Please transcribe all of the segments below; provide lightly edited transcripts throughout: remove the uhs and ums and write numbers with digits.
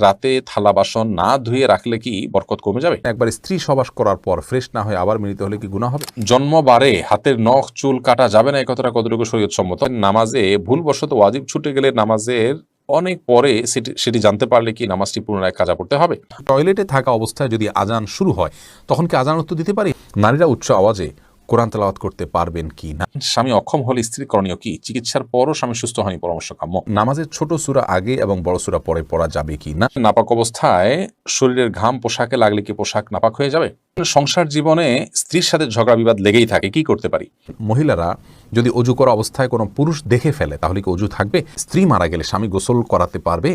রাতে থালা বাসন না ধুয়ে রাখলে কি বরকত কমে যাবে? একবার স্ত্রী সবাস করার পর ফ্রেশ না হয়ে আবার মিলিত হলে কি গুনাহ হবে? জন্মবারে হাতের নখ চুল কাটা যাবে না, এই কথাটা কতটুকু শরীয়ত সম্মত? নামাজে ভুলবশত ওয়াজিব ছুটে গেলে নামাজের অনেক পরে সেটি জানতে পারলে কি নামাজটি পুনরায় কাজা পড়তে হবে? টয়লেটে থাকা অবস্থায় যদি আজান শুরু হয় তখন কি আজান উত্তর দিতে পারি? নারীরা উচ্চ আওয়াজে কোরআন তেলাওয়াত করতে পারবেন কি না? স্বামী অক্ষম হলে স্ত্রীর করণীয় কি? চিকিৎসার পরও স্বামী সুস্থ হয়নি, পরামর্শ কাম্য। নামাজের ছোট সূরা আগে এবং বড় সূরা পরে পড়া যাবে কি না? নাপাক অবস্থায় শরীরের ঘাম পোশাকে লাগলে কি পোশাক নাপাক হয়ে যাবে? সংসার জীবনে স্ত্রীর সাথে ঝগড়া বিবাদ লেগেই থাকে, কি করতে পারি? মহিলারা যদি অজু করা অবস্থায় কোনো পুরুষ দেখে ফেলে তাহলে কি অজু থাকবে? স্ত্রী মারা গেলে স্বামী গোসল করাতে পারবে?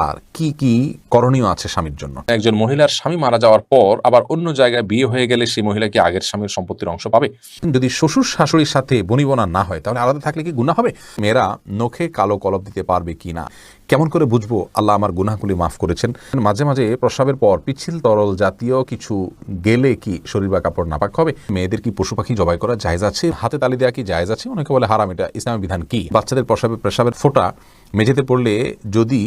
আর কি কি করণীয় আছে স্বামীর জন্য? একজন মহিলার স্বামী মারা যাওয়ার পর আবার অন্য জায়গায় বিয়ে হয়ে গেলে সেই মহিলা কি আগের স্বামীর সম্পত্তির অংশ পাবে? যদি শ্বশুর শাশুড়ির সাথে বনিবনা না হয় তাহলে আলাদা থাকলে কি গুনাহ হবে? মেয়েরা নখে কালো কলব দিতে পারবে কি না? কেমন করে বুঝবো আল্লাহ আমার গুনাহগুলি মাফ করেছেন? মাঝে মাঝে প্রস্রাবের পর পিচ্ছিল তরল জাতীয় কিছু গেলে কি শরীর বা কাপড় নাপাক হবে? মেয়েদের কি পশু পাখি জবাই করা জায়েজ আছে? হাতে তালি দেওয়া কি জায়েজ আছে? অনেকে বলে হারাম, এটা ইসলামের বিধান কি? বাচ্চাদের পেশাবের ফোঁটা মেঝেতে পড়লে যদি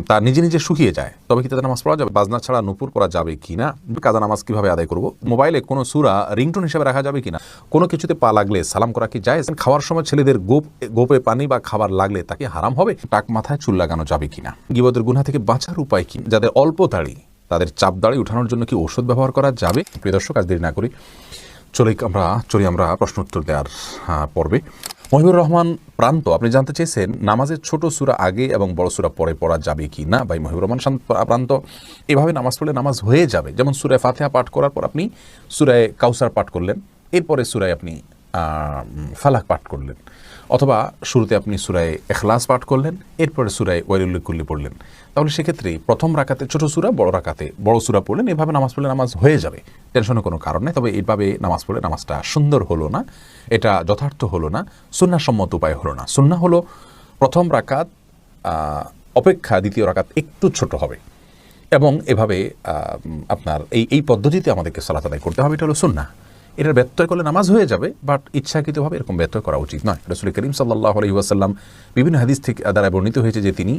তা নিজে নিজে শুকিয়ে যায় তবে কি তাদের নামাজ পড়া যাবে? বাজনা ছাড়া নুপুর পড়া যাবে কিনা? কাজা নামাজ কিভাবে আদায় করব? মোবাইলে কোনো সূরা রিংটোন হিসেবে রাখা যাবে কিনা? কোনো কিছুতে পা লাগলে সালাম করা কি জায়েজ? খাওয়ার সময় ছেলেদের গোপে পানি বা খাবার লাগলে তাকে হারাম হবে? টাক মাথায় চুল লাগানো যাবে কিনা? গীবতের গুনাহ থেকে বাঁচার উপায় কি? যাদের অল্প দাড়ি তাদের চাপ দাড়ি উঠানোর জন্য কি ঔষধ ব্যবহার করা যাবে? প্রিয় দর্শক, আজ দেরি না করি চলি আমরা প্রশ্ন উত্তর দেওয়ার পর্বে। মহিবুর রহমান প্রান্ত, আপনি জানতে চেয়েছেন নামাজের ছোট সূরা আগে এবং বড় সূরা পরে পড়া যাবে কি না? ভাই মহিবুর রহমান প্রান্ত, এভাবে নামাজ পড়লে নামাজ হয়ে যাবে। যেমন সূরায়ে ফাতিহা পাঠ করার পর আপনি সূরায়ে কাউসার পাঠ করলেন, এরপরে সূরায় আপনি ফালাক পাঠ করলেন, অথবা শুরুতে আপনি সূরায়ে ইখলাস পাঠ করলেন, এরপরে সূরায়ে ওয়াইলুল লিকুল্লি পড়লেন। তাহলে সেক্ষেত্রে প্রথম রাকাতে ছোট সূরা, বড় রাকাতে বড় সূরা পড়লেন। এভাবে নামাজ পড়লে নামাজ হয়ে যাবে, টেনশনের কোনো কারণ নেই। তবে এইভাবে নামাজ পড়লে নামাজটা সুন্দর হলো না, এটা যথার্থ হলো না, সুন্নাহসম্মত উপায় হলো না। সুন্নাহ হলো প্রথম রাকাত অপেক্ষা দ্বিতীয় রাকাত একটু ছোট হবে, এবং এভাবে আপনার এই পদ্ধতিতে আমাদেরকে সালাত আদায় করতে হবে। এটা হলো সুন্নাহ। এটার ব্যত্যয় করলে নামাজ হয়ে যাবে, বাট ইচ্ছাকৃতভাবে এরকম ব্যত্যয় করা উচিত নয়। রাসূল করিম সাল্লাল্লাহু আলাইহি ওয়াসাল্লাম বিভিন্ন হাদিস থেকে দ্বারা বর্ণিত হয়েছে যে তিনি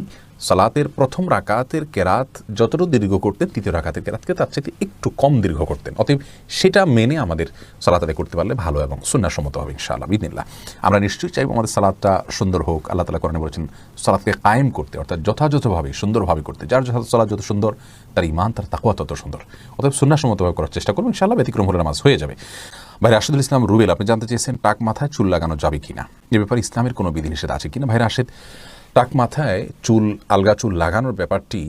সালাতের প্রথম রাকাতের কেরাত যতটুকু দীর্ঘ করতেন, তৃতীয় রাকাতের কেরাতকে তার চাইতে একটু কম দীর্ঘ করতেন। অতএব সেটা মেনে আমাদের সালাত আদায় করতে পারলে ভালো এবং সুন্নাহসম্মত হবে ইনশাআল্লাহ বিইذনিল্লাহ। আমরা নিশ্চয়ই চাইব আমাদের সালাতটা সুন্দর হোক। আল্লাহ তাআলা কোরআনে বলেছেন সালাতকে কায়েম করতে, অর্থাৎ যথাযথভাবে সুন্দরভাবে করতে। যার সালাত যত সুন্দর তার ঈমান, তার তাকওয়া তত সুন্দর। অতএব সুন্নাহসম্মতভাবে করার চেষ্টা করুন, ইনশাআল্লাহ ব্যতিক্রম হলে নামাজ হয়ে যাবে। ভাই রাশেদুল ইসলাম রুবেল, আপনি জানতে চেয়েছেন টাক মাথায় চুল লাগানো যাবে কিনা, এ ব্যাপারে ইসলামের কোনো বিধিনিষেধ আছে কিনা? ভাই রাশেদ, টাক মাথায় আলগা চুল লাগানোর ব্যাপারটি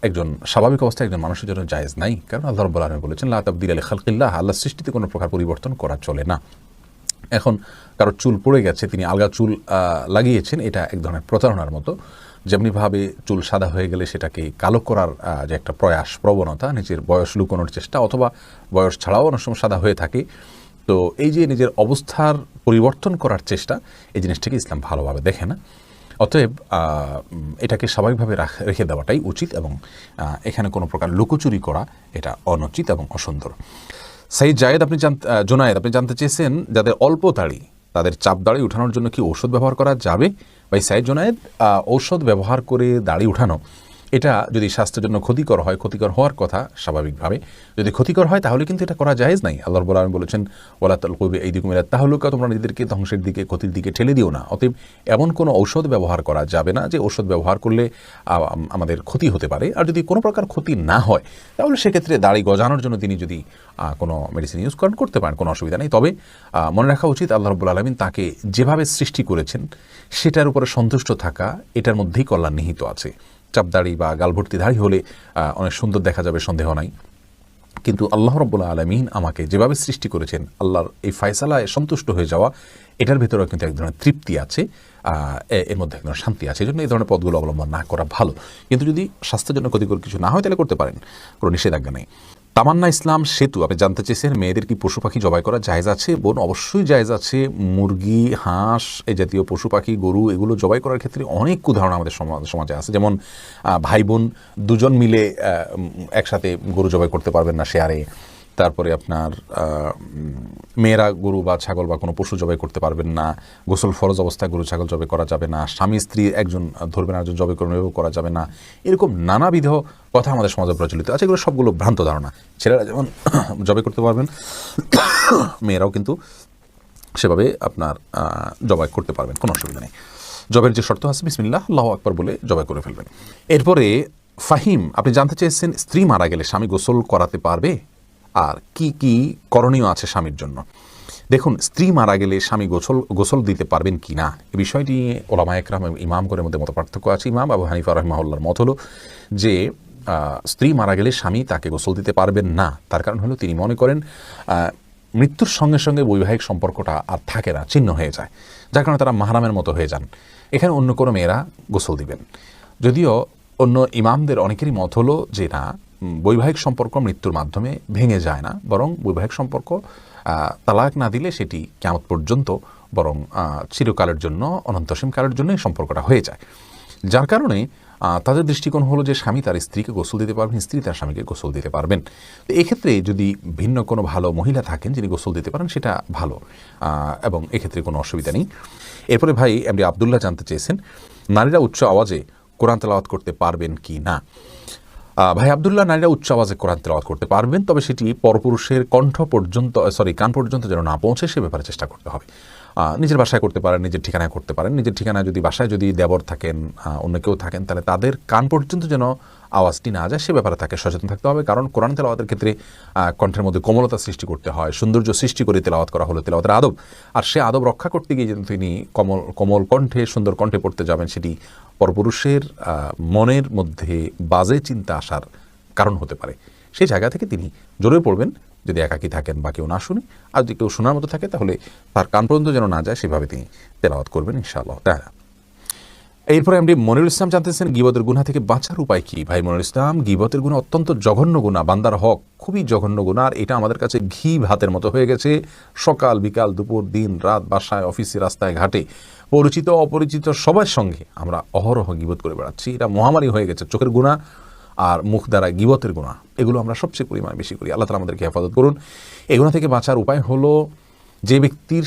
একজন স্বাভাবিক অবস্থায় একজন মানুষের জন্য জায়েজ নাই। কারণ আল্লাহ রাব্বুল আলামিন বলেছেন লা তাবদীলা লিখালকিল্লাহ, আল্লাহর সৃষ্টিতে কোনো প্রকার পরিবর্তন করা চলে না। এখন কারোর চুল পড়ে গেছে, তিনি আলগা চুল লাগিয়েছেন, এটা এক ধরনের প্রতারণার মতো। যেমনিভাবে চুল সাদা হয়ে গেলে সেটাকে কালো করার যে একটা প্রবণতা, নিজের বয়স লুকোনোর চেষ্টা, অথবা বয়স ছাড়াও অনেক সময় সাদা হয়ে থাকে, তো এই যে নিজের অবস্থার পরিবর্তন করার চেষ্টা, এই জিনিসটাকে ইসলাম ভালোভাবে দেখে না। অতএব এটাকে স্বাভাবিকভাবে রেখে দেওয়াটাই উচিত, এবং এখানে কোনো প্রকার লুকোচুরি করা এটা অনুচিত এবং অসুন্দর। সাইদ জায়েদ, জোনায়েদ, আপনি জানতে চেয়েছেন যাদের অল্প দাড়ি তাদের চাপ দাড়ি উঠানোর জন্য কি ঔষধ ব্যবহার করা যাবে? ভাই সাইদ জোনায়েদ, ঔষধ ব্যবহার করে দাড়ি উঠানো এটা যদি স্বাস্থ্যের জন্য ক্ষতিকর হয়, ক্ষতিকর হওয়ার কথা স্বাভাবিকভাবে, যদি ক্ষতিকর হয় তাহলে কিন্তু এটা করা জায়েজ নাই। আল্লাহ রাব্বুল আলামিন বলেছেন ওয়ালা তালকু বিআইদিকুম ইলা তাহলুকা, তোমরা নিজেদেরকে ধ্বংসের দিকে, ক্ষতির দিকে ঠেলে দিও না। অতএব এমন কোনো ঔষধ ব্যবহার করা যাবে না যে ঔষধ ব্যবহার করলে আমাদের ক্ষতি হতে পারে। আর যদি কোনো প্রকার ক্ষতি না হয় তাহলে সেক্ষেত্রে দাড়ি গজানোর জন্য তিনি যদি কোনো মেডিসিন ইউজ করতে পারেন, কোনো অসুবিধা নেই। তবে মনে রাখা উচিত আল্লাহ রাব্বুল আলামিন তাকে যেভাবে সৃষ্টি করেছেন সেটার উপরে সন্তুষ্ট থাকা, এটার মধ্যেই কল্যাণ নিহিত আছে। চাপদাড়ি বা গালভর্তি দাড়ি হলে অনেক সুন্দর দেখা যাবে, সন্দেহ নাই, কিন্তু আল্লাহ রাব্বুল আলামিন আমাকে যেভাবে সৃষ্টি করেছেন, আল্লাহর এই ফয়সালায় সন্তুষ্ট হয়ে যাওয়া, এটার ভেতরেও কিন্তু এক ধরনের তৃপ্তি আছে, এর মধ্যে এক ধরনের শান্তি আছে। এই জন্য এই ধরনের পথগুলো অবলম্বন না করা ভালো। কিন্তু যদি স্বাস্থ্যের জন্য ক্ষতিকর কিছু না হয় তাহলে করতে পারেন, কোনো নিষেধাজ্ঞা নেই। তামান্না ইসলাম সেতু, আপনি জানতে চেয়েছেন মেয়েদের কি পশু পাখি জবাই করা জায়েজ আছে? বোন, অবশ্যই জায়েজ আছে। মুরগি, হাঁস, এই জাতীয় পশু পাখি, গরু, এগুলো জবাই করার ক্ষেত্রে অনেক উদাহরণ আমাদের সমাজে আছে। যেমন ভাই বোন দুজন মিলে একসাথে গরু জবাই করতে পারবেন না শেয়ারে, তারপরে আপনার মেয়েরা গরু বা ছাগল বা কোনো পশু জবাই করতে পারবেন না, গোসল ফরজ অবস্থায় গরু ছাগল জবাই করা যাবে না, স্বামী স্ত্রী একজন ধরবেন একজন জবাই করবেন এভাবে করা যাবে না, এরকম নানাবিধ কথা আমাদের সমাজে প্রচলিত আছে। এগুলো সবগুলো ভ্রান্ত ধারণা। ছেলেরা যেমন জবাই করতে পারবেন, মেয়েরাও কিন্তু সেভাবে আপনার জবাই করতে পারবেন, কোনো অসুবিধা নেই। জবের যে শর্ত আছে বিসমিল্লাহ আল্লাহু আকবার বলে জবাই করে ফেলবেন। এরপরে ফাহিম, আপনি জানতে চেয়েছেন স্ত্রী মারা গেলে স্বামী গোসল করাতে পারবে আর কি কি করণীয় আছে স্বামীর জন্য। দেখুন, স্ত্রী মারা গেলে স্বামী গোসল দিতে পারবেন কি না এ বিষয়টি ওলামায়ে কেরাম এবং ইমামগণের মধ্যে মত পার্থক্য আছে। ইমাম আবু হানিফা রাহিমাহুল্লাহর মত হলো যে স্ত্রী মারা গেলে স্বামী তাকে গোসল দিতে পারবেন না। তার কারণ হলো তিনি মনে করেন মৃত্যুর সঙ্গে সঙ্গে বৈবাহিক সম্পর্কটা আর থাকে না, ছিন্ন হয়ে যায়, যার কারণে তারা মাহরামের মতো হয়ে যান। এখানে অন্য কোনো মেয়েরা গোসল দিবেন। যদিও অন্য ইমামদের অনেকেরই মত হলো যে না, বৈবাহিক সম্পর্ক মৃত্যুর মাধ্যমে ভেঙে যায় না, বরং বৈবাহিক সম্পর্ক তালাক না দিলে সেটি কিয়ামত পর্যন্ত বরং চিরকালের জন্য অনন্তসীম কালের জন্য এই সম্পর্কটা হয়ে যায়। যার কারণে তাদের দৃষ্টিকোণ হলো যে স্বামী তার স্ত্রীকে গোসল দিতে পারবেন, স্ত্রী তার স্বামীকে গোসল দিতে পারবেন। তো এক্ষেত্রে যদি ভিন্ন কোনো ভালো মহিলা থাকেন যিনি গোসল দিতে পারেন সেটা ভালো, এবং এক্ষেত্রে কোনো অসুবিধা নেই। এরপরে ভাই এমডি আবদুল্লাহ জানতে চেয়েছেন নারীরা উচ্চ আওয়াজে কোরআন তেলাওয়াত করতে পারবেন কি না। ভাই আবদুল্লাহ, নারীরা উচ্চ আওয়াজে কোরআন তেলাওয়াত করতে পারবেন, তবে সেটি পরপুরুষের কান পর্যন্ত যেন না পৌঁছে সে ব্যাপারে চেষ্টা করতে হবে। নিজের বাসায় করতে পারেন, নিজের ঠিকানায় করতে পারেন। নিজের ঠিকানায় যদি বাসায় যদি দেবর থাকেন, অন্য কেউ থাকেন, তাহলে তাদের কান পর্যন্ত যেন আওয়াজটি না যায় সে ব্যাপারে তাকে সচেতন থাকতে হবে। কারণ কোরআন তেলাওয়াতের ক্ষেত্রে কণ্ঠের মধ্যে কোমলতা সৃষ্টি করতে হয়, সৌন্দর্য সৃষ্টি করে তেলাওয়াত করা হলো তেলাওয়াতের আদব। আর সে আদব রক্ষা করতে গিয়ে যেন তিনি কোমল কণ্ঠে সুন্দর কণ্ঠে পড়তে যাবেন, সেটি পরপুরুষের মনের মধ্যে বাজে চিন্তা আসার কারণ হতে পারে। সেই জায়গা থেকে তিনি জোরে পড়বেন, যদি একাকী থাকেন বা কেউ না শুনে, আর যদি কেউ শোনার মতো থাকে তাহলে তার কান পর্যন্ত যেন না যায় সেভাবে তিনি তেলাওয়াত করবেন ইনশাআল্লাহ তাআলা। এরপরে এমডি মনিরুল ইসলাম জানতেছেন গীবতের গুনাহ থেকে বাঁচার উপায় কি। ভাই মনিরুল ইসলাম, গীবতের গুনাহ অত্যন্ত জঘন্য গুনাহ, বান্দার হক খুবই জঘন্য গুনাহ। আর এটা আমাদের কাছে ঘি ভাতের মতো হয়ে গেছে। সকাল বিকাল দুপুর দিন রাত বাসায় অফিসে রাস্তায় ঘাটে পরিচিত অপরিচিত সবার সঙ্গে আমরা অহরহ গীবত করে বেড়াচ্ছি। এটা মহামারী হয়ে গেছে। চোখের গুনাহ আর মুখ দ্বারা গীবতের গুনাহ, এগুলো আমরা সবচেয়ে পরিমাণে বেশি করি। আল্লাহ তাআলা আমাদেরকে হেফাজত করুন। এই গুনাহ থেকে বাঁচার উপায় হলো যে ব্যক্তির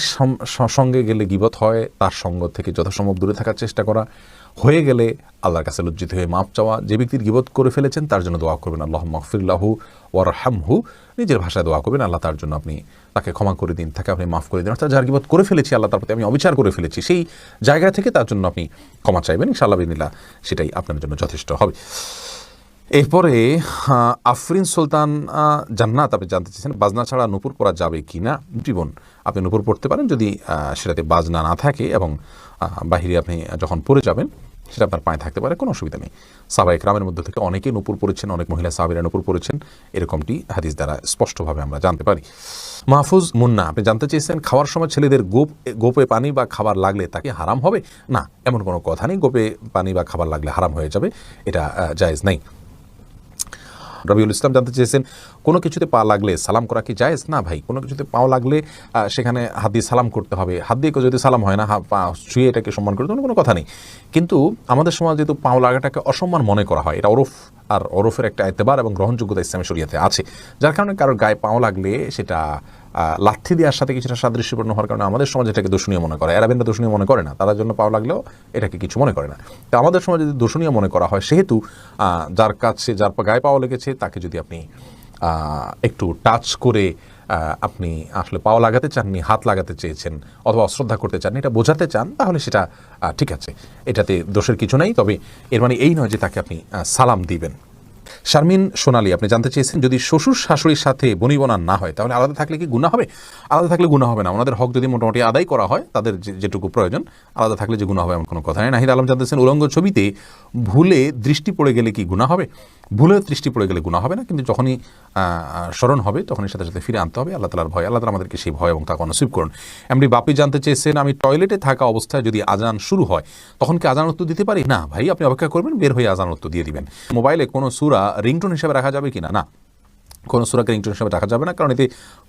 সঙ্গে গেলে গীবত হয় তার সঙ্গ থেকে যথাসম্ভব দূরে থাকার চেষ্টা করা, হয়ে গেলে আল্লাহর কাছে লজ্জিত হয়ে মাপ চাওয়া। যে ব্যক্তির গীবত করে ফেলেছেন তার জন্য দোয়া করবেন আল্লাহুম্মা গফির লাহু ওয়ারহামহু, নিজের ভাষায় দোয়া করবেন আল্লাহ তার জন্য আপনি তাকে ক্ষমা করে দিন, তাকে আপনি মাফ করে দিন। অর্থাৎ যার গীবত করে ফেলেছি আল্লাহ তার প্রতি আমি অবিচার করে ফেলেছি, সেই জায়গা থেকে তার জন্য আপনি ক্ষমা চাইবেন, ইনশাআল্লাহ বিনিল্লাহ সেটাই আপনার জন্য যথেষ্ট হবে। এরপরে আফরিন সুলতান জান্নাত আপনি জানতে চেয়েছেন বাজনা ছাড়া নূপুর পরা যাবে কি না। জীবন আপনি নূপুর পড়তে পারেন যদি সেটাতে বাজনা না থাকে, এবং বাহিরে আপনি যখন পড়ে যাবেন সেটা আপনার পায়ে থাকতে পারে, কোনো অসুবিধা নেই। সাহাবায়ে কেরামের মধ্যে থেকে অনেকে নূপুর পড়েছেন, অনেক মহিলা সাহাবীরা নূপুর পড়েছেন, এরকমটি হাদিস দ্বারা স্পষ্টভাবে আমরা জানতে পারি। মাহফুজ মুন্না আপনি জানতে চেয়েছেন খাওয়ার সময় ছেলেদের গোপে পানি বা খাবার লাগলে তাকে হারাম হবে না। এমন কোনো কথা নেই, গোপে পানি বা খাবার লাগলে হারাম হয়ে যাবে, এটা জায়েজ নেই। রবিউল ইসলাম জানতে চেয়েছেন কোনো কিছুতে পা লাগলে সালাম করা কি জায়েজ। না ভাই, কোনো কিছুতে পাও লাগলে সেখানে হাত দিয়ে সালাম করতে হবে। হাত দিয়ে যদি সালাম হয় না, পা ছুঁয়ে এটাকে সম্মান করতে কোনো কথা নেই। কিন্তু আমাদের সমাজে যেহেতু পাও লাগাটাকে অসম্মান মনে করা হয়, এটা ওরফ, আর ওরফের একটা এতেবার এবং গ্রহণযোগ্যতা ইসলামী শরিয়াতে আছে, যার কারণে কারোর গায়ে পাও লাগলে সেটা লাথি দেওয়ার সাথে কিছুটা সাদৃশ্যপূর্ণ হওয়ার কারণে আমাদের সমাজ এটাকে দূষণীয় মনে করে। এরাবেনরা দূষণীয় মনে করে না, তার জন্য পাও লাগলেও এটাকে কিছু মনে করে না। তো আমাদের সমাজে যদি দূষণীয় মনে করা হয়, সেহেতু যার গায়ে পাও লেগেছে তাকে যদি আপনি একটু টাচ করে আপনি আসলে পাও লাগাতে চাননি, হাত লাগাতে চেয়েছেন অথবা অশ্রদ্ধা করতে চান, এটা বোঝাতে চান, তাহলে সেটা ঠিক আছে, এটাতে দোষের কিছু নেই। তবে এর মানে এই নয় যে তাকে আপনি সালাম দিবেন। শারমিন সোনালী আপনি জানতে চেয়েছেন যদি শ্বশুর শাশুড়ির সাথে বনিবনা না হয় তাহলে আলাদা থাকলে কি গুনাহ হবে। আলাদা থাকলে গুনাহ হবে না, ওনাদের হক যদি মোটামুটি আদায় করা হয়, তাদের যেটুকু প্রয়োজন, আলাদা থাকলে যে গুনাহ হবে এমন কোনো কথা নেই। নাহিদ আলম জানতেছেন উলঙ্গ ছবিতে ভুলে দৃষ্টি পড়ে গেলে কি গুনাহ হবে। ভুলে দৃষ্টি পড়ে গেলে গুনাহ হবে না, কিন্তু যখনই স্মরণ হবে তখনই সাথে সাথে ফিরে আনতে হবে। আল্লাহ তাআলার ভয়, আল্লাহ তাআলা আমাদেরকে সেই ভয় এবং তাকে নসিব করুন। এমনি বাপি জানতে চেয়েছেন আমি টয়লেটে থাকা অবস্থায় যদি আজান শুরু হয় তখন কি আজান উত্তর দিতে পারি। না ভাই, আপনি অপেক্ষা করবেন, বের হয়ে আজান উত্তর দিয়ে দিবেন। মোবাইলে কোনো সূরা রিংটোন হিসেবে রাখা যাবে কিনা। না, কোনো সূরাকে রিংটোন হিসেবে রাখা যাবে না, কারণ এতে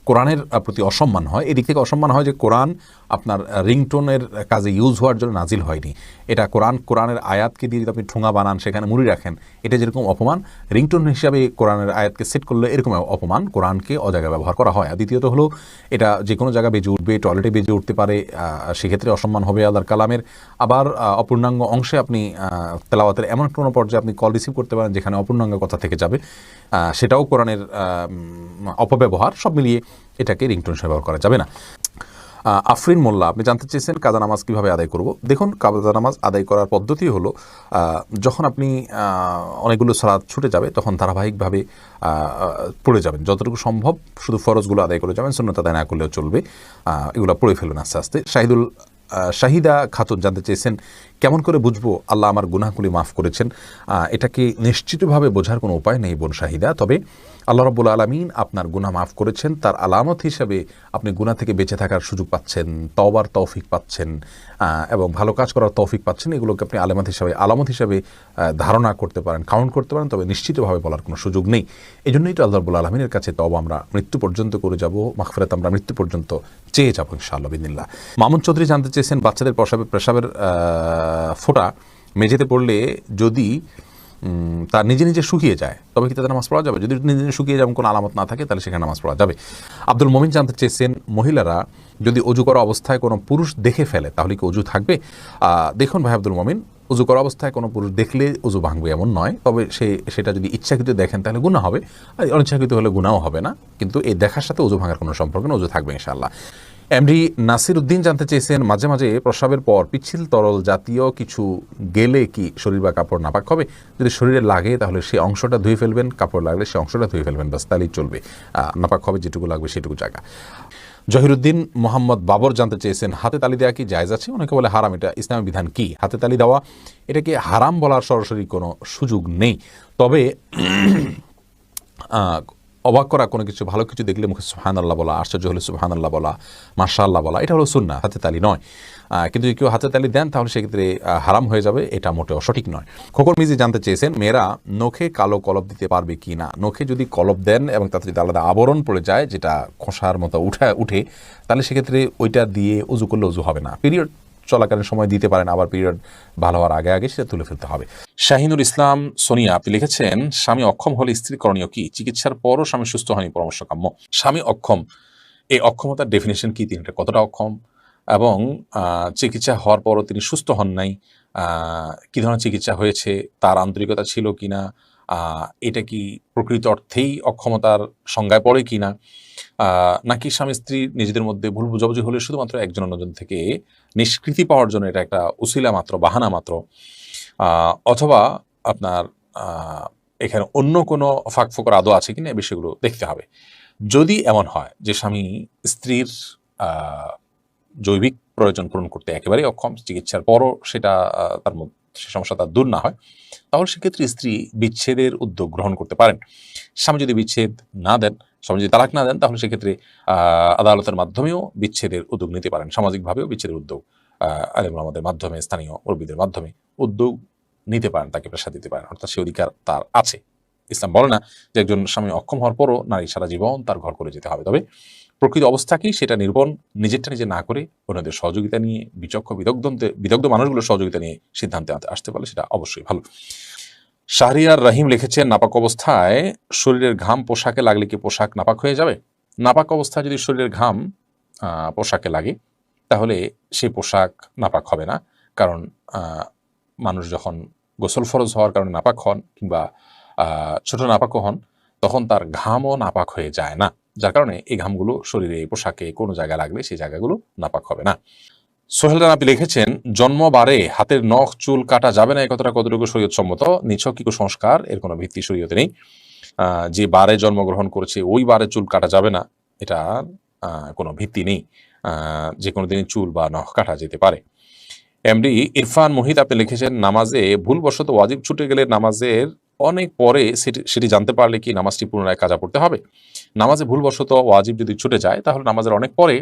কোরআনের প্রতি অসম্মান হয়। এদিক থেকে অসম্মান হয় যে কোরআন আপনার রিংটোনের কাজে ইউজ হওয়ার জন্য নাজিল হয়নি। এটা কোরআনের আয়াতকে দিয়ে যদি আপনি ঠোঙা বানান, সেখানে মুড়ি রাখেন, এটা যেরকম অপমান, রিংটোন হিসাবে কোরআনের আয়াতকে সেট করলে এরকম অপমান, কোরআনকে অজায়গায় ব্যবহার করা হয়। আর দ্বিতীয়ত হলো এটা যে কোনো জায়গায় বেজে উঠবে, টয়লেটে বেজে উঠতে পারে, সেক্ষেত্রে অসম্মান হবে আল্লাহর কালামের। আবার অপূর্ণাঙ্গ অংশে আপনি তেলাওয়াতের এমন কোনো পর্যায়ে আপনি কল রিসিভ করতে পারেন যেখানে অপূর্ণাঙ্গ কথা থেকে যাবে, সেটাও কোরআনের অপব্যবহার। সব মিলিয়ে এটাকে রিংটোন হিসেবে ব্যবহার করা যাবে না। আফরিন মোল্লা, আপনি জানতে চেয়েছেন কাজা নামাজ কীভাবে আদায় করব। দেখুন, কাজা নামাজ আদায় করার পদ্ধতি হলো, যখন আপনি অনেকগুলো সালাত ছুটে যাবে তখন ধারাবাহিকভাবে পড়ে যাবেন, যতটুকু সম্ভব শুধু ফরজগুলো আদায় করে যাবেন, সুন্নাত আদায় না করলেও চলবে, এগুলো পড়ে ফেলবেন আস্তে আস্তে। শাহিদা খাতুন জানতে চেয়েছেন কেমন করে বুঝবো আল্লাহ আমার গুনাহগুলি মাফ করেছেন। এটাকে নিশ্চিতভাবে বোঝার কোনো উপায় নেই বোন শাহিদা, তবে আল্লাহ রাব্বুল আলামিন আপনার গুনাহ মাফ করেছেন তার আলামত হিসাবে আপনি গুনাহ থেকে বেঁচে থাকার সুযোগ পাচ্ছেন, তওবার তৌফিক পাচ্ছেন, এবং ভালো কাজ করার তৌফিক পাচ্ছেন। এগুলোকে আপনি আলামত হিসাবে ধারণা করতে পারেন, কাউন্ট করতে পারেন, তবে নিশ্চিতভাবে বলার কোনো সুযোগ নেই। এই জন্যই তো আল্লাহ রাব্বুল আলামিনের কাছে তওবা আমরা মৃত্যু পর্যন্ত করে যাব, মাগফিরাত আমরা মৃত্যু পর্যন্ত চেয়ে যাবো ইনশাআল্লাহ বিদিনিল্লাহ। মামুন চৌধুরী জানতে চেয়েছেন বাচ্চাদের পেশাবের ফোঁটা মেঝেতে পড়লে যদি তার নিজে নিজে শুকিয়ে যায় তবে কি তাদের নামাজ পড়া যাবে? যদি নিজে নিজে শুকিয়ে যেমন কোনো আলামত না থাকে তাহলে সেখানে নামাজ পড়া যাবে। আব্দুল মমিন জানতে চেয়েছেন মহিলারা যদি অজু করা অবস্থায় কোনো পুরুষ দেখে ফেলে তাহলে কি অজু থাকবে? দেখুন ভাই আব্দুল মমিন, অজু করা অবস্থায় কোনো পুরুষ দেখলে অজু ভাঙবে এমন নয়, তবে সেটা যদি ইচ্ছাকৃত দেখেন তাহলে গুনাহ হবে, আর অনিচ্ছাকৃত হলে গুনাহও হবে না। কিন্তু এই দেখার সাথে অজু ভাঙার কোনো সম্পর্ক না, অজু থাকবে ইনশাআল্লাহ। এমডি নাসির উদ্দিন জানতে চেয়েছেন মাঝে মাঝে প্রস্রাবের পর পিচ্ছিল তরল জাতীয় কিছু গেলে কি শরীর বা কাপড় নাপাক হবে? যদি শরীরে লাগে তাহলে সেই অংশটা ধুয়ে ফেলবেন, কাপড় লাগলে সেই অংশটা ধুয়ে ফেলবেন, বাস তাহলেই চলবে। নাপাক হবে যেটুকু লাগবে সেটুকু জায়গা। জহিরুদ্দিন মোহাম্মদ বাবর জানতে চেয়েছেন হাতে তালি দেওয়া কি জায়েজ আছে? অনেকে বলে হারাম, এটা ইসলামের বিধান কি? হাতে তালি দেওয়া এটাকে হারাম বলার সরাসরি কোনো সুযোগ নেই, তবে অবাক করা কোনো কিছু, ভালো কিছু দেখলে মুখে সুবহানাল্লাহ বলা, আশ্চর্য হলে সুবহানাল্লাহ বলা, মাশাআল্লাহ বলা, এটা হলো সুন্নাহ, হাতে তালি নয়। কিন্তু যদি কেউ হাতে তালি দেন তাহলে সেক্ষেত্রে হারাম হয়ে যাবে, এটা মোটেও সঠিক নয়। খোকর মিজি জানতে চেয়েছেন মেয়েরা নখে কালো কলপ দিতে পারবে কি না। নখে যদি কলপ দেন এবং তাতে যদি আলাদা আবরণ পড়ে যায় যেটা খোসার মতো উঠে তাহলে সেক্ষেত্রে ওইটা দিয়ে উজু করলে উজু হবে না। পিরিয়ড চলাকালীন সময় দিতে পারেন, আবার পিরিয়ড ভালো হওয়ার আগে সেটা তুলে ফেলতে হবে। শাহিনুর ইসলাম সোনিয়া, আপনি লিখেছেন স্বামী অক্ষম হলে স্ত্রী করণীয় কি? চিকিৎসার পরও স্বামী সুস্থ হয়নি, পরামর্শ কাম্য। স্বামী অক্ষম, এই অক্ষমতার ডেফিনেশন কি, তিনি কতটা অক্ষম, এবং চিকিৎসা হওয়ার পরও তিনি সুস্থ হন নাই, কি ধরনের চিকিৎসা হয়েছে, তার আন্তরিকতা ছিল কিনা, এটা কি প্রকৃত অর্থেই অক্ষমতার সংজ্ঞায় পড়ে কিনা, নাকি স্বামী স্ত্রী নিজেদের মধ্যে ভুল বুঝাবুঝি হলে শুধুমাত্র একজন অন্যজন থেকে নিষ্কৃতি পাওয়ার জন্য এটা একটা উসিলা মাত্র, বাহানা মাত্র, অথবা আপনার এখানে অন্য কোনো ফাঁকফোকর আদৌ আছে কিনা, এই বিষয়গুলো দেখতে হবে। যদি এমন হয় যে স্বামী স্ত্রীর জৈবিক প্রয়োজন পূরণ করতে একেবারেই অক্ষম, চিকিৎসার পরও সেটা তার মধ্যে সে সমস্যা তার দূর না হয়, তাহলে সেক্ষেত্রে স্ত্রী বিচ্ছেদের উদ্যোগ গ্রহণ করতে পারেন। স্বামী যদি বিচ্ছেদ না দেন, স্বামী যদি তালাক না দেন, তাহলে সেক্ষেত্রে আদালতের মাধ্যমেও বিচ্ছেদের উদ্যোগ নিতে পারেন, সামাজিকভাবেও বিচ্ছেদের উদ্যোগ আলেম ওলামাদের মাধ্যমে, স্থানীয় মুরব্বিদের মাধ্যমে উদ্যোগ নিতে পারেন, তাকে প্রেশার দিতে পারেন, অর্থাৎ সে অধিকার তার আছে। ইসলাম বলে না যে একজন স্বামী অক্ষম হওয়ার পরও নারী সারা জীবন তার ঘর করে যেতে হবে, তবে প্রকৃত অবস্থা কি সেটা নির্বন নিজেরটা নিজে না করে অন্যদের সহযোগিতা নিয়ে, বিদগ্ধ মানুষগুলোর সহযোগিতা নিয়ে সিদ্ধান্তে আসতে পারলে সেটা অবশ্যই ভালো। শাহরিয়ার রহিম লিখেছেন নাপাক অবস্থায় শরীরের ঘাম পোশাকে লাগলে কি পোশাক নাপাক হয়ে যাবে? নাপাক অবস্থায় যদি শরীরের ঘাম পোশাকে লাগে তাহলে সেই পোশাক নাপাক হবে না, কারণ মানুষ যখন গোসল ফরজ হওয়ার কারণে নাপাক হন কিংবা ছোট নাপাকও হন তখন তার ঘামও নাপাক হয়ে যায় না, যার কারণে এই ঘামগুলো শরীরে পোশাকে কোনো জায়গায় লাগলে সেই জায়গাগুলো নাপাক হবে না। সোহেল রানা, আপনি লিখেছেন জন্মবারে হাতের নখ চুল কাটা যাবে না, এই কথাটা কতটুকু শরীয়ত সম্মত? নিছক কি কুসংস্কার, এর কোনো ভিত্তি শরীয়তে নেই। যে বারে জন্মগ্রহণ করেছে ওই বারে চুল কাটা যাবে না, এটা কোনো ভিত্তি নেই। যে কোনো দিনই চুল বা নখ কাটা যেতে পারে। এমডি ইরফান মুহিত, আপনি লিখেছেন নামাজে ভুলবশত ওয়াজিব ছুটে গেলে নামাজের অনেক পরে সেটি জানতে পারলে কি নামাজটি পুনরায় কাজা পড়তে হবে? নামাজে ভুলবশত ওয়াজিব যদি ছুটে যায় তাহলে নামাজের অনেক পরে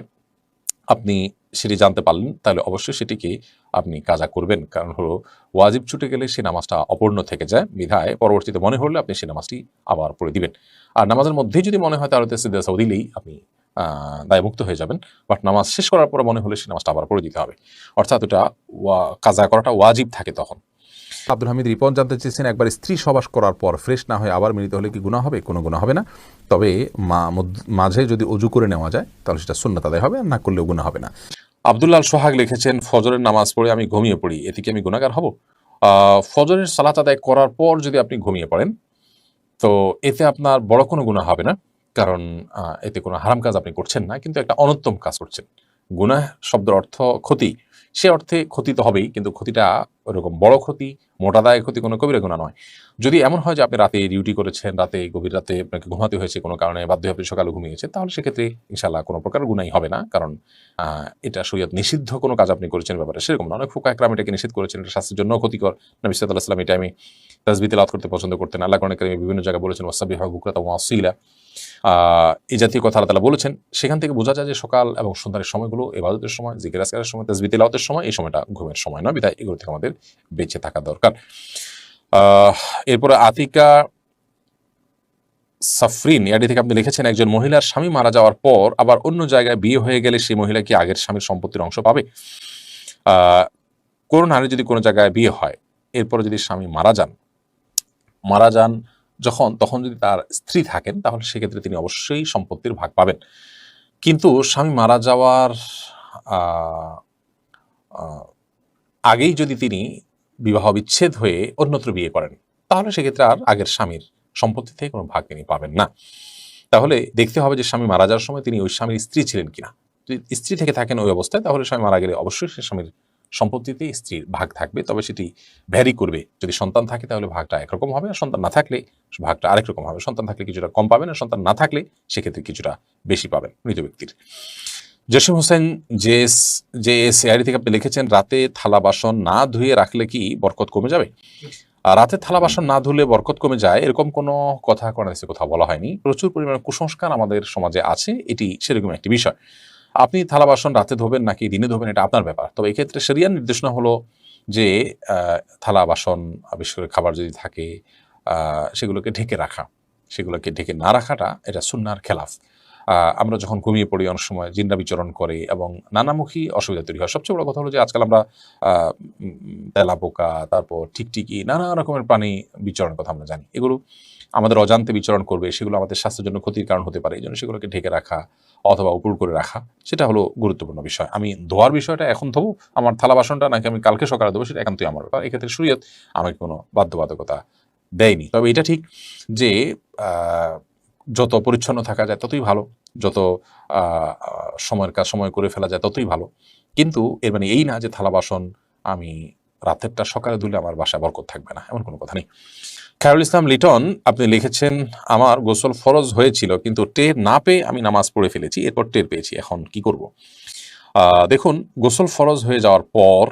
আপনি সেটি জানতে পারলেন, তাহলে অবশ্যই সেটিকে আপনি কাজা করবেন। কারণ হলো ওয়াজিব ছুটে গেলে সেই নামাজটা অপূর্ণ থেকে যায়, বিধায় পরবর্তীতে মনে হলে আপনি সেই নামাজটি আবার পড়ে দিবেন। আর নামাজের মধ্যেই যদি মনে হয় তাহলে সিজদা সাহু দিলেই আপনি দায়মুক্ত হয়ে যাবেন। বাট নামাজ শেষ করার পরে মনে হলে সেই নামাজটা আবার পড়ে দিতে হবে। অর্থাৎ ওটা কাজা করাটা ওয়াজিব থাকে তখন। আব্দুল হামিদ রিপন জানতে চেয়েছেন, একবার স্ত্রী সবাস করার পর ফ্রেশ না হয়ে আবার মিলিত হলে কি গুনাহ হবে? কোনো গুনাহ হবে না, তবে মাঝে যদি অজু করে নেওয়া যায় তাহলে সেটা সুন্নাত আদায় হবে, আর না করলেও গুনাহ হবে না। আব্দুল্লাহ সোহাগ লিখেছেন, ফজরের নামাজ পড়ে আমি ঘুমিয়ে পড়ি, এতে কি আমি গুনাহগার হব? ফজরের সালাত আদায় করার পর যদি আপনি ঘুমিয়ে পড়েন তো এতে আপনার বড় কোনো গুনাহ হবে না। কারণ এতে কোনো হারাম কাজ আপনি করছেন না, কিন্তু একটা অনুত্তম কাজ করছেন। গুনাহ শব্দের অর্থ ক্ষতি, সে অর্থে ক্ষতি তো হবেই, কিন্তু ক্ষতিটা ওরকম বড় ক্ষতি, মোটা দায় ক্ষতি, কোনো কবিরা গুনাহ নয়। যদি এমন হয় যে আপনি রাতে ডিউটি করেছেন, গভীর রাতে আপনাকে ঘুমাতে হয়েছে কোনো কারণে, বাধ্য হয়ে আপনি সকালে ঘুমিয়েছেন, তাহলে সেক্ষেত্রে ইনশাআল্লাহ কোনো প্রকার গুনাহই হবে না। কারণ এটা শরীয়ত নিষিদ্ধ কোনো কাজ আপনি করেছেন ব্যাপারে সেরকম না। অনেক ফুকাহা কেরাম এটাকে নিষেধ করেছেন, এটা স্বাস্থ্যের জন্য ক্ষতিকর। নবী সাল্লাল্লাহু আলাইহি ওয়াসাল্লাম এই টাইমে তাসবিহ তিলাওয়াত করতে পছন্দ করতেন। আল্লাহ কোরআনে কারিমে বিভিন্ন জায়গায় বলেছেন ওয়াসাব্বিহু বুকরাতাও ওয়া আসীলা, এই জাতীয় কথা আল্লাহ তাআলা বলেছেন। সেখান থেকে বোঝা যায় যে সকাল এবং সন্ধ্যার সময়গুলো ইবাদতের সময়, জিকির আজকারের সময়, তাসবিহ তিলাওয়াতের সময়, এই সময়টা ঘুমের সময় নয়, বিধায় এগুলো থেকে আমাদের বেঁচে থাকা দরকার। এরপরে আতিকা সাফরিন ইয়াডি থেকে আপনি লিখেছেন, একজন মহিলার স্বামী মারা যাওয়ার পর আবার অন্য জায়গায় বিয়ে হয়ে গেলে সেই মহিলা কি আগের স্বামীর সম্পত্তির অংশ পাবে? কোনো নারী যদি কোনো জায়গায় বিয়ে হয়, এরপরে যদি স্বামী মারা যান তখন যদি তার স্ত্রী থাকেন, তাহলে সেক্ষেত্রে তিনি অবশ্যই সম্পত্তির ভাগ পাবেন। কিন্তু স্বামী মারা যাওয়ার আগেই যদি তিনি বিবাহ বিচ্ছেদ হয়ে অন্যত্র বিয়ে করেন, তাহলে সেক্ষেত্রে আর আগের স্বামীর সম্পত্তি থেকে কোনো ভাগ তিনি পাবেন না। তাহলে দেখতে হবে যে স্বামী মারা যাওয়ার সময় তিনি ওই স্বামীর স্ত্রী ছিলেন কিনা। যদি স্ত্রী থেকে থাকেন ওই অবস্থায়, তাহলে স্বামী মারা গেলে অবশ্যই সে স্বামীর সম্পত্তিতে স্ত্রীর ভাগ থাকবে, তবে সেটি ভ্যারি করবে। যদি সন্তান থাকে তাহলে ভাগটা একরকম হবে, আর সন্তান না থাকলে ভাগটা আরেক রকম হবে। সন্তান থাকলে কিছুটা কম পাবেন, আর সন্তান না থাকলে সেক্ষেত্রে কিছুটা বেশি পাবেন মৃত ব্যক্তির। জসিম হোসেন জেএস এআইডি থেকে আপনি লিখেছেন, রাতে থালা বাসন না ধুয়ে রাখলে কি বরকত কমে যাবে? রাতে থালা বাসন না ধুলে বরকত কমে যায় এরকম কোনো কথা কোরআনে কোথাও বলা হয়নি। প্রচুর পরিমাণে কুসংস্কার আমাদের সমাজে আছে, এটি সেরকম একটি বিষয়। আপনি থালা বাসন রাতে ধোবেন নাকি দিনে ধোবেন এটা আপনার ব্যাপার। তবে এক্ষেত্রে শরিয়ার নির্দেশনা হলো যে থালা বাসন, বিশেষ করে খাবার যদি থাকে, সেগুলোকে ঢেকে রাখা। সেগুলোকে ঢেকে না রাখাটা এটা সুন্নাহর খেলাফ। আমরা যখন ঘুমিয়ে পড়ি অনেক সময় জিনরা বিচরণ করে এবং নানামুখী অসুবিধা তৈরি হয়। সবচেয়ে বড় কথা হলো যে আজকাল আমরা তেলাপোকা, তারপর টিকটিকি, নানা রকমের প্রাণী বিচরণের কথা আমরা জানি। এগুলো আমাদের অজান্তে বিচরণ করবে, সেগুলো আমাদের স্বাস্থ্যের জন্য ক্ষতির কারণ হতে পারে। এই জন্য সেগুলোকে ঢেকে রাখা অথবা উপর করে রাখা, সেটা হলো গুরুত্বপূর্ণ বিষয়। আমি ধোয়ার বিষয়টা এখন ধোবো, আমার থালা বাসনটা নাকি আমি কালকে সকালে ধোবো, সেটা একান্তই আমার ব্যাপার। এক্ষেত্রে শরীয়ত আমাকে কোনো বাধ্যবাধকতা দেয়নি। তবে এটা ঠিক যে যত পরিচ্ছন্ন থাকা যায় ততই ভালো, যত সময়ের কাজ সময় করে ফেলা যায় ততই ভালো। কিন্তু এর মানে এই না যে থালা বাসন আমি রাতেরটা সকালে ধুলে আমার বাসায় বরকত থাকবে না, এমন কোনো কথা নেই। খায়রুল ইসলাম লিটন আপনি লিখেছেন, আমার গোসল ফরজ হয়েছিল কিন্তু টের না পেয়ে আমি নামাজ পড়ে ফেলেছি, এরপর টের পেয়েছি, এখন কি করব? দেখুন, গোসল ফরজ হয়ে যাওয়ার পর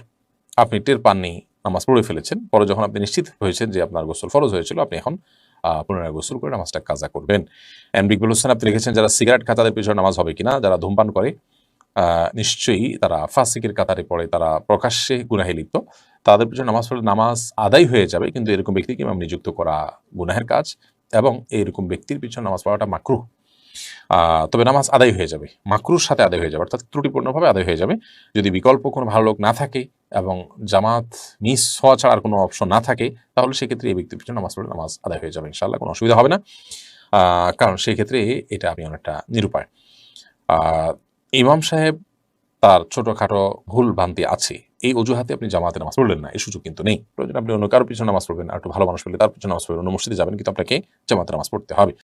আপনি টের পাননি, নামাজ পড়ে ফেলেছেন, পরে যখন আপনি নিশ্চিত হয়েছেন যে আপনার গোসল ফরজ হয়েছিল, আপনি এখন পুনরায় গোসল করে নামাজটা কাজা করবেন। ইকবাল হোসেন আপনি লিখেছেন, যারা সিগারেট খায় তাদের পিছনে নামাজ হবে কিনা? যারা ধূমপান করে নিশ্চয়ই তারা ফাসিকের কাতারে পড়ে, তারা প্রকাশ্যে গুনাহে লিপ্ত। তাদের পিছনে নামাজ পড়লে নামাজ আদায় হয়ে যাবে, কিন্তু এরকম ব্যক্তিকে ইমাম নিযুক্ত করা গুনাহের কাজ, এবং এইরকম ব্যক্তির পিছনে নামাজ পড়াটা মাকরুহ। তবে নামাজ আদায় হয়ে যাবে, মাকরুর সাথে আদায় হয়ে যাবে, অর্থাৎ ত্রুটিপূর্ণভাবে আদায় হয়ে যাবে। যদি বিকল্প কোনো ভালো লোক না থাকে এবং জামাত মিস হওয়া ছাড়া আর কোনো অপশন না থাকে, তাহলে সেক্ষেত্রে এই ব্যক্তির পিছনে নামাজ পড়লে নামাজ আদায় হয়ে যাবে ইনশাআল্লাহ, কোনো অসুবিধা হবে না। কারণ সেই ক্ষেত্রে এটা আমি অনেকটা নিরুপায়। ইমাম সাহেব তার ছোটখাটো ভুল ভ্রান্তি আছে, এই অজুহাতে আপনি জামাতে নামাজ পড়লেন না, এই সুযোগ কিন্তু নেই। প্রয়োজন আপনি অন্য কারোর পিছনে নামাজ পড়বেন, আর একটু ভালো মানুষ পেলে তার পিছনে নামাজ পড়বেন, অন্য মসজিদে যাবেন, কিন্তু আপনাকে জামাতে নামাজ পড়তে হবে।